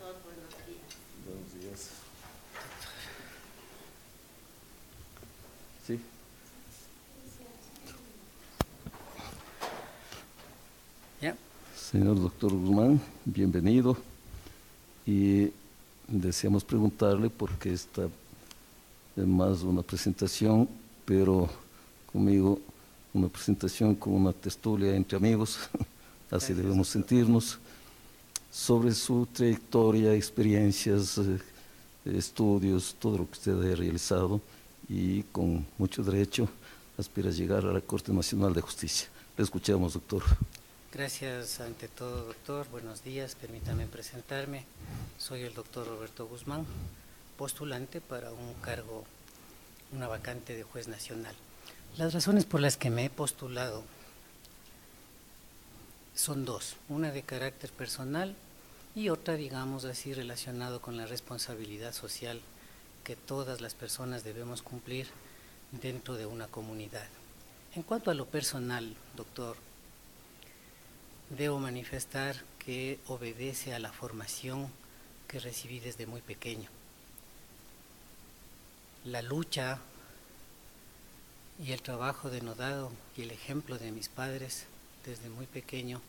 Buenos días. Sí. Ya. Señor doctor Guzmán, bienvenido. Y deseamos preguntarle, porque esta es más una presentación, pero conmigo una presentación con una tertulia entre amigos, así debemos sentirnos, sobre su trayectoria, experiencias, estudios, todo lo que usted ha realizado y con mucho derecho aspira a llegar a la Corte Nacional de Justicia. Le escuchamos, doctor. Gracias ante todo, doctor. Buenos días. Permítame presentarme. Soy el doctor Roberto Guzmán, postulante para un cargo, una vacante de juez nacional. Las razones por las que me he postulado son dos, una de carácter personal y otra, digamos así, relacionado con la responsabilidad social que todas las personas debemos cumplir dentro de una comunidad. En cuanto a lo personal, doctor, debo manifestar que obedece a la formación que recibí desde muy pequeño. La lucha y el trabajo denodado y el ejemplo de mis padres desde muy pequeño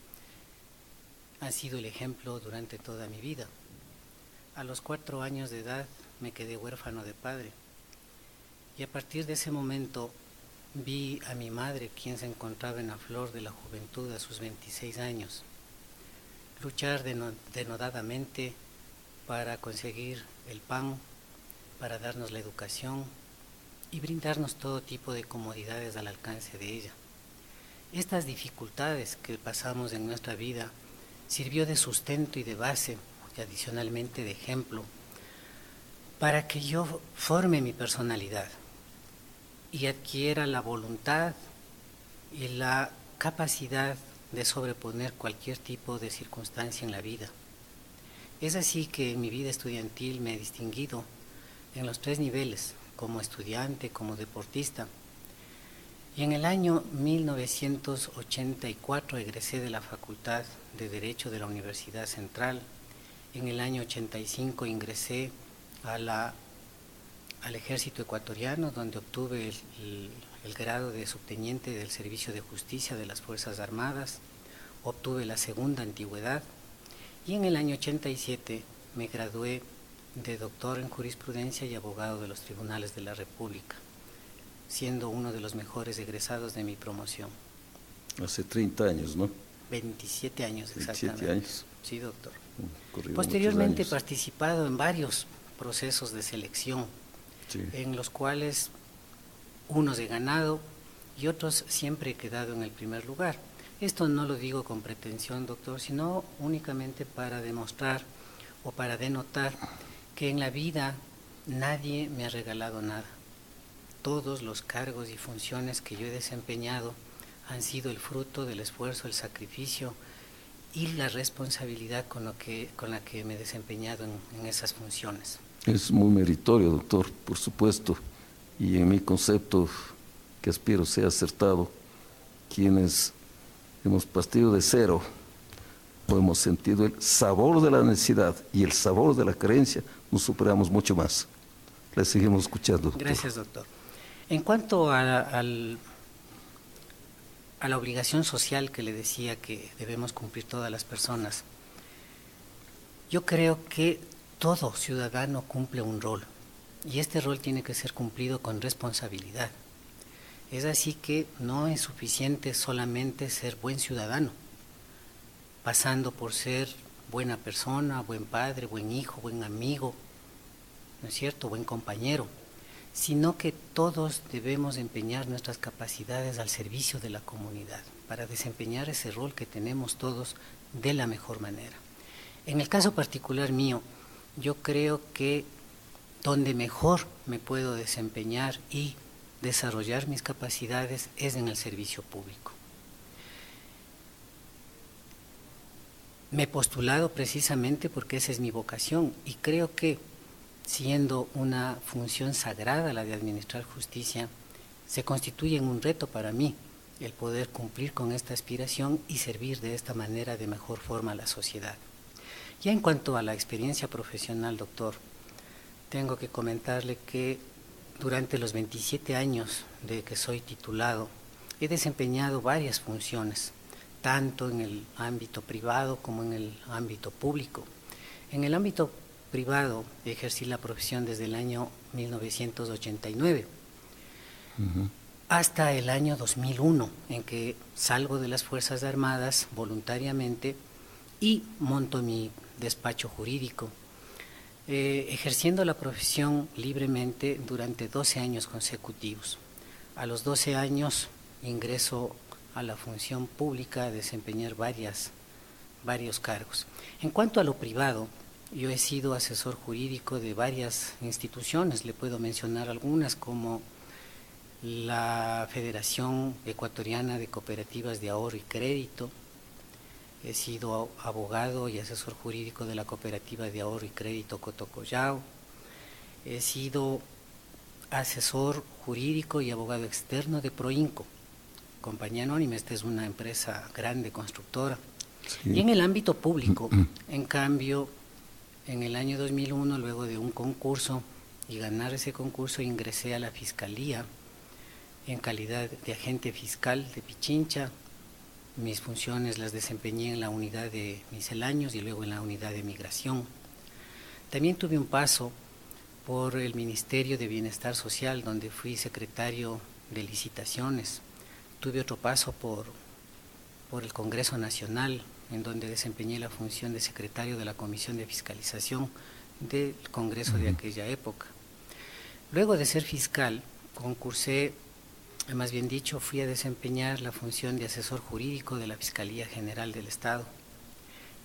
han sido el ejemplo durante toda mi vida. A los 4 años de edad me quedé huérfano de padre y a partir de ese momento vi a mi madre, quien se encontraba en la flor de la juventud a sus 26 años, luchar denodadamente para conseguir el pan, para darnos la educación y brindarnos todo tipo de comodidades al alcance de ella. Estas dificultades que pasamos en nuestra vida sirvió de sustento y de base, y adicionalmente de ejemplo, para que yo forme mi personalidad y adquiera la voluntad y la capacidad de sobreponer cualquier tipo de circunstancia en la vida. Es así que en mi vida estudiantil me he distinguido en los 3 niveles, como estudiante, como deportista. Y en el año 1984 egresé de la Facultad de Derecho de la Universidad Central. En el año 85 ingresé al ejército ecuatoriano, donde obtuve el grado de subteniente del Servicio de Justicia de las Fuerzas Armadas. Obtuve la segunda antigüedad y en el año 87 me gradué de doctor en jurisprudencia y abogado de los tribunales de la República, siendo uno de los mejores egresados de mi promoción. Hace 30 años, ¿no? 27 años exactamente. 27 años. Sí, doctor. Posteriormente he participado en varios procesos de selección, sí, en los cuales unos he ganado y otros siempre he quedado en el primer lugar. Esto no lo digo con pretensión, doctor, sino únicamente para demostrar o para denotar que en la vida nadie me ha regalado nada. Todos los cargos y funciones que yo he desempeñado han sido el fruto del esfuerzo, el sacrificio y la responsabilidad con la que me he desempeñado en esas funciones. Es muy meritorio, doctor, por supuesto, y en mi concepto, que espero sea acertado, quienes hemos partido de cero o hemos sentido el sabor de la necesidad y el sabor de la carencia, nos superamos mucho más. Le seguimos escuchando, doctor. Gracias, doctor. En cuanto a la obligación social que le decía que debemos cumplir todas las personas, yo creo que todo ciudadano cumple un rol y este rol tiene que ser cumplido con responsabilidad. Es así que no es suficiente solamente ser buen ciudadano, pasando por ser buena persona, buen padre, buen hijo, buen amigo, ¿no es cierto?, buen compañero, sino que todos debemos empeñar nuestras capacidades al servicio de la comunidad para desempeñar ese rol que tenemos todos de la mejor manera. En el caso particular mío, yo creo que donde mejor me puedo desempeñar y desarrollar mis capacidades es en el servicio público. Me he postulado precisamente porque esa es mi vocación y creo que, siendo una función sagrada la de administrar justicia, se constituye en un reto para mí el poder cumplir con esta aspiración y servir de esta manera de mejor forma a la sociedad. Ya en cuanto a la experiencia profesional, doctor, tengo que comentarle que durante los 27 años de que soy titulado, he desempeñado varias funciones, tanto en el ámbito privado como en el ámbito público. En el ámbito privado ejercí la profesión desde el año 1989 hasta el año 2001, en que salgo de las Fuerzas Armadas voluntariamente y monto mi despacho jurídico, ejerciendo la profesión libremente durante 12 años consecutivos. A los 12 años ingreso a la función pública a desempeñar varios cargos. En cuanto a lo privado, yo he sido asesor jurídico de varias instituciones, le puedo mencionar algunas como la Federación Ecuatoriana de Cooperativas de Ahorro y Crédito. He sido abogado y asesor jurídico de la Cooperativa de Ahorro y Crédito Cotocollao. He sido asesor jurídico y abogado externo de Proinco, compañía anónima. Esta es una empresa grande, constructora. Sí. Y en el ámbito público, en cambio, en el año 2001, luego de un concurso y ganar ese concurso, ingresé a la Fiscalía en calidad de agente fiscal de Pichincha. Mis funciones las desempeñé en la unidad de misceláneos y luego en la unidad de migración. También tuve un paso por el Ministerio de Bienestar Social, donde fui secretario de licitaciones. Tuve otro paso por el Congreso Nacional, en donde desempeñé la función de secretario de la Comisión de Fiscalización del Congreso de aquella época. Luego de ser fiscal, concursé, más bien dicho, fui a desempeñar la función de asesor jurídico de la Fiscalía General del Estado.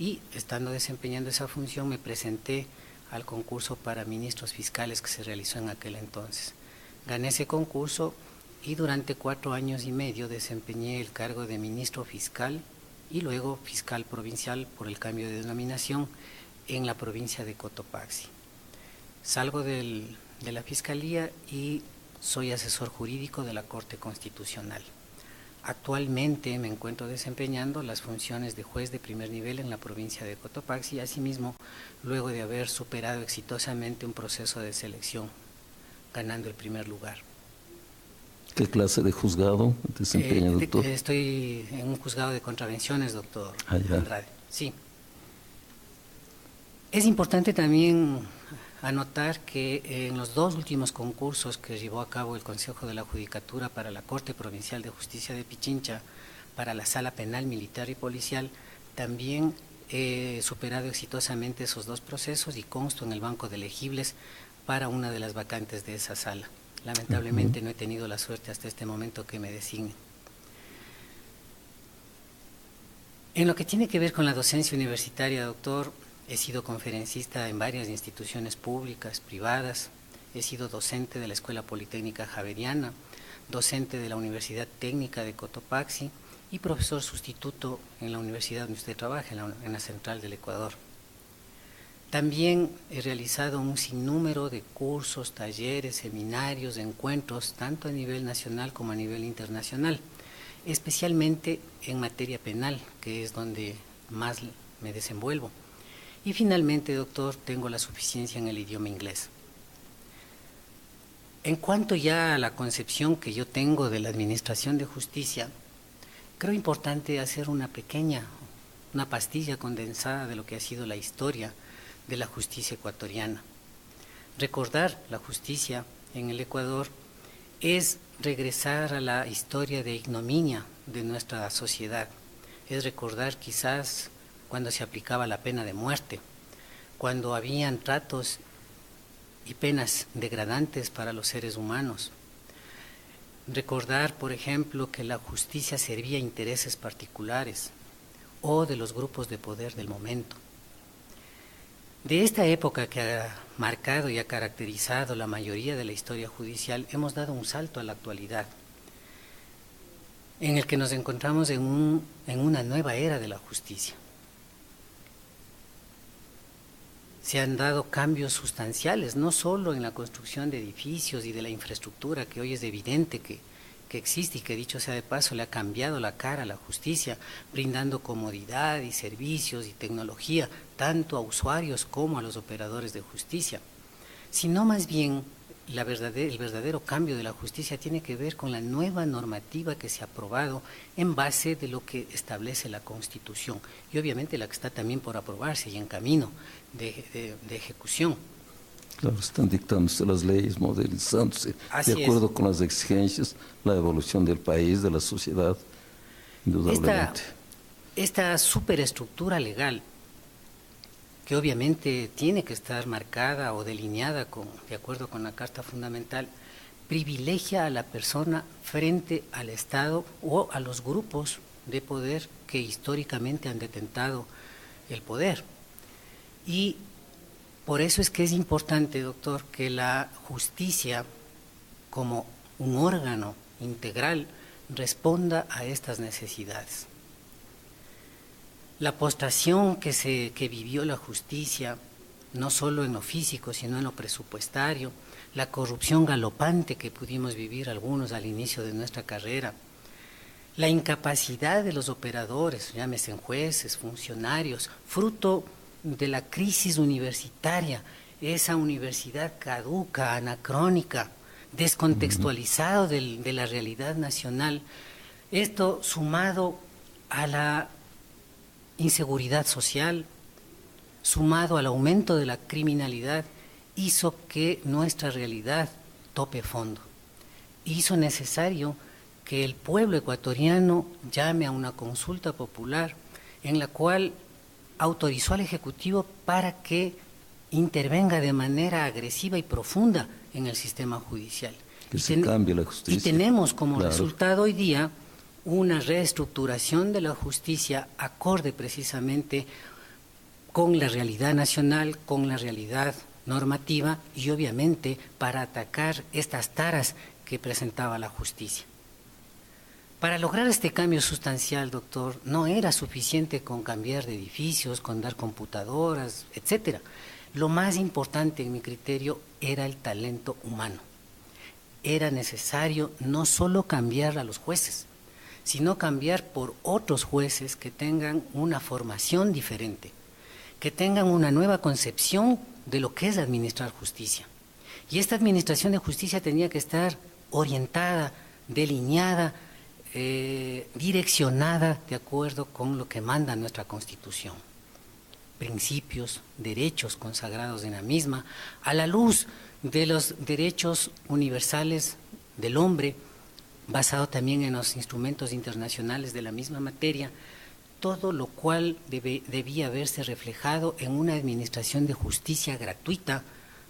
Y estando desempeñando esa función me presenté al concurso para ministros fiscales que se realizó en aquel entonces. Gané ese concurso y durante 4 años y medio desempeñé el cargo de ministro fiscal y luego fiscal provincial por el cambio de denominación en la provincia de Cotopaxi. Salgo de la Fiscalía y soy asesor jurídico de la Corte Constitucional. Actualmente me encuentro desempeñando las funciones de juez de primer nivel en la provincia de Cotopaxi, asimismo, luego de haber superado exitosamente un proceso de selección, ganando el primer lugar. ¿Qué clase de juzgado desempeña, doctor? Estoy en un juzgado de contravenciones, doctor Andrade. Sí. Es importante también anotar que en los 2 últimos concursos que llevó a cabo el Consejo de la Judicatura para la Corte Provincial de Justicia de Pichincha, para la Sala Penal, Militar y Policial, también he superado exitosamente esos 2 procesos y consto en el banco de elegibles para una de las vacantes de esa sala. Lamentablemente no he tenido la suerte hasta este momento que me designen. En lo que tiene que ver con la docencia universitaria, doctor, he sido conferencista en varias instituciones públicas, privadas. He sido docente de la Escuela Politécnica Javeriana, docente de la Universidad Técnica de Cotopaxi y profesor sustituto en la universidad donde usted trabaja, en la Central del Ecuador. También he realizado un sinnúmero de cursos, talleres, seminarios, encuentros, tanto a nivel nacional como a nivel internacional, especialmente en materia penal, que es donde más me desenvuelvo. Y finalmente, doctor, tengo la suficiencia en el idioma inglés. En cuanto ya a la concepción que yo tengo de la administración de justicia, creo importante hacer una pastilla condensada de lo que ha sido la historia de la justicia ecuatoriana. Recordar la justicia en el Ecuador es regresar a la historia de ignominia de nuestra sociedad, es recordar quizás cuando se aplicaba la pena de muerte, cuando habían tratos y penas degradantes para los seres humanos. Recordar, por ejemplo, que la justicia servía a intereses particulares o de los grupos de poder del momento. De esta época que ha marcado y ha caracterizado la mayoría de la historia judicial, hemos dado un salto a la actualidad, en el que nos encontramos en una nueva era de la justicia. Se han dado cambios sustanciales, no solo en la construcción de edificios y de la infraestructura, que hoy es evidente que que existe y que, dicho sea de paso, le ha cambiado la cara a la justicia, brindando comodidad y servicios y tecnología tanto a usuarios como a los operadores de justicia, sino más bien el verdadero cambio de la justicia tiene que ver con la nueva normativa que se ha aprobado en base de lo que establece la Constitución y obviamente la que está también por aprobarse y en camino de ejecución. Claro, están dictándose las leyes, modelizándose Así de acuerdo es. con las exigencias, la evolución del país, de la sociedad, indudablemente. Esta superestructura legal, que obviamente tiene que estar marcada o delineada de acuerdo con la Carta Fundamental, privilegia a la persona frente al Estado o a los grupos de poder que históricamente han detentado el poder. Y por eso es que es importante, doctor, que la justicia, como un órgano integral, responda a estas necesidades. La postración que vivió la justicia, no solo en lo físico, sino en lo presupuestario, la corrupción galopante que pudimos vivir algunos al inicio de nuestra carrera, la incapacidad de los operadores, llámese jueces, funcionarios, fruto de la crisis universitaria, esa universidad caduca, anacrónica, descontextualizado de la realidad nacional. Esto sumado a la inseguridad social, sumado al aumento de la criminalidad, hizo que nuestra realidad tope fondo. Hizo necesario que el pueblo ecuatoriano llame a una consulta popular en la cual autorizó al Ejecutivo para que intervenga de manera agresiva y profunda en el sistema judicial. Que se cambie la justicia. Y tenemos como Claro. resultado hoy día una reestructuración de la justicia acorde precisamente con la realidad nacional, con la realidad normativa y obviamente para atacar estas taras que presentaba la justicia. Para lograr este cambio sustancial, doctor, no era suficiente con cambiar de edificios, con dar computadoras, etcétera. Lo más importante, en mi criterio, era el talento humano. Era necesario no solo cambiar a los jueces, sino cambiar por otros jueces que tengan una formación diferente, que tengan una nueva concepción de lo que es administrar justicia. Y esta administración de justicia tenía que estar orientada, delineada, direccionada de acuerdo con lo que manda nuestra Constitución. Principios, derechos consagrados en la misma, a la luz de los derechos universales del hombre, basado también en los instrumentos internacionales de la misma materia, todo lo cual debía verse reflejado en una administración de justicia gratuita,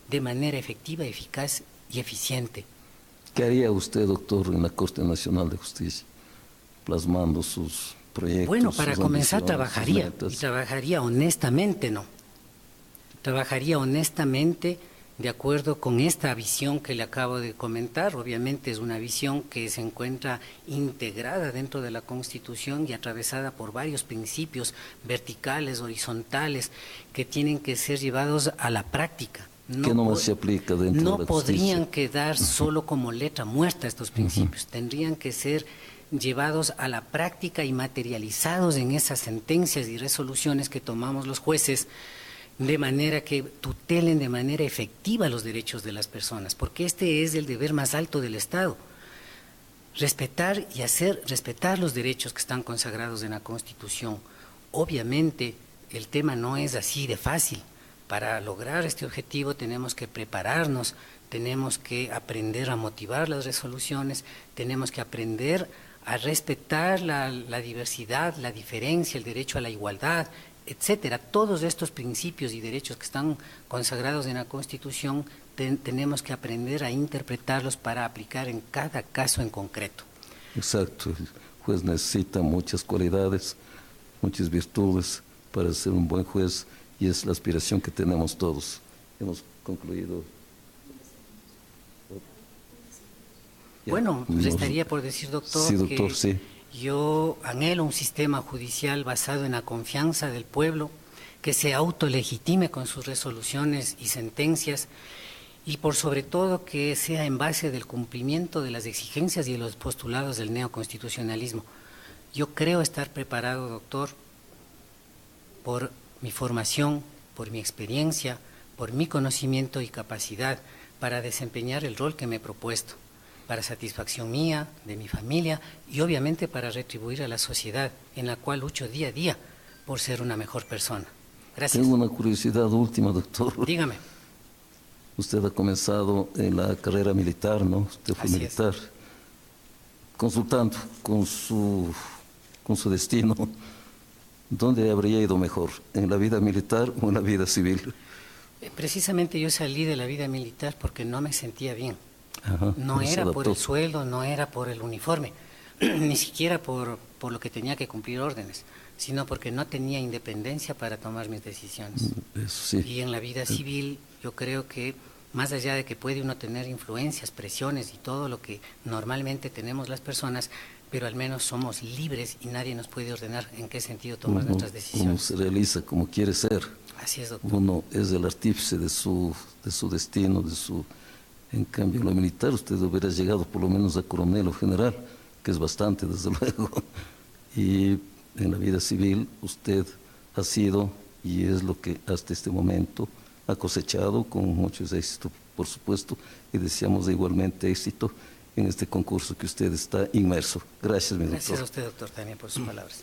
de manera efectiva, eficaz y eficiente. ¿Qué haría usted, doctor, en la Corte Nacional de Justicia, plasmando sus proyectos? Bueno, para comenzar trabajaría y trabajaría honestamente, ¿no? Trabajaría honestamente de acuerdo con esta visión que le acabo de comentar. Obviamente es una visión que se encuentra integrada dentro de la Constitución y atravesada por varios principios verticales, horizontales, que tienen que ser llevados a la práctica. ¿Qué nomás se aplica dentro de la justicia? No podrían quedar solo como letra muerta estos principios, tendrían que ser llevados a la práctica y materializados en esas sentencias y resoluciones que tomamos los jueces, de manera que tutelen de manera efectiva los derechos de las personas, porque este es el deber más alto del Estado, respetar y hacer respetar los derechos que están consagrados en la Constitución. Obviamente el tema no es así de fácil. Para lograr este objetivo tenemos que prepararnos, tenemos que aprender a motivar las resoluciones, tenemos que aprender a respetar la diversidad, la diferencia, el derecho a la igualdad, etcétera. Todos estos principios y derechos que están consagrados en la Constitución tenemos que aprender a interpretarlos para aplicar en cada caso en concreto. Exacto. El juez necesita muchas cualidades, muchas virtudes para ser un buen juez. Y es la aspiración que tenemos todos. Hemos concluido. Bueno, estaría por decir, doctor, sí, doctor, que sí. Yo anhelo un sistema judicial basado en la confianza del pueblo, que se autolegitime con sus resoluciones y sentencias y por sobre todo que sea en base del cumplimiento de las exigencias y de los postulados del neoconstitucionalismo. Yo creo estar preparado, doctor, por mi formación, por mi experiencia, por mi conocimiento y capacidad para desempeñar el rol que me he propuesto, para satisfacción mía, de mi familia y obviamente para retribuir a la sociedad en la cual lucho día a día por ser una mejor persona. Gracias. Tengo una curiosidad última, doctor. Dígame. Usted ha comenzado en la carrera militar, ¿no? Usted fue militar. Consultando con su destino, ¿dónde habría ido mejor? ¿En la vida militar o en la vida civil? Precisamente yo salí de la vida militar porque no me sentía bien. Ajá, no era por el sueldo, no era por el uniforme, ni siquiera por lo que tenía que cumplir órdenes, sino porque no tenía independencia para tomar mis decisiones. Eso sí. Y en la vida civil yo creo que más allá de que puede uno tener influencias, presiones y todo lo que normalmente tenemos las personas, pero al menos somos libres y nadie nos puede ordenar en qué sentido tomar nuestras decisiones. Uno se realiza como quiere ser. Así es, doctor. Uno es el artífice de su destino, En cambio, en lo militar usted hubiera llegado por lo menos a coronel o general, que es bastante, desde luego. Y en la vida civil usted ha sido y es lo que hasta este momento ha cosechado con muchos éxitos, por supuesto, y deseamos igualmente éxito en este concurso que usted está inmerso. Gracias, mi doctor. Gracias a usted, doctor, también por sus palabras.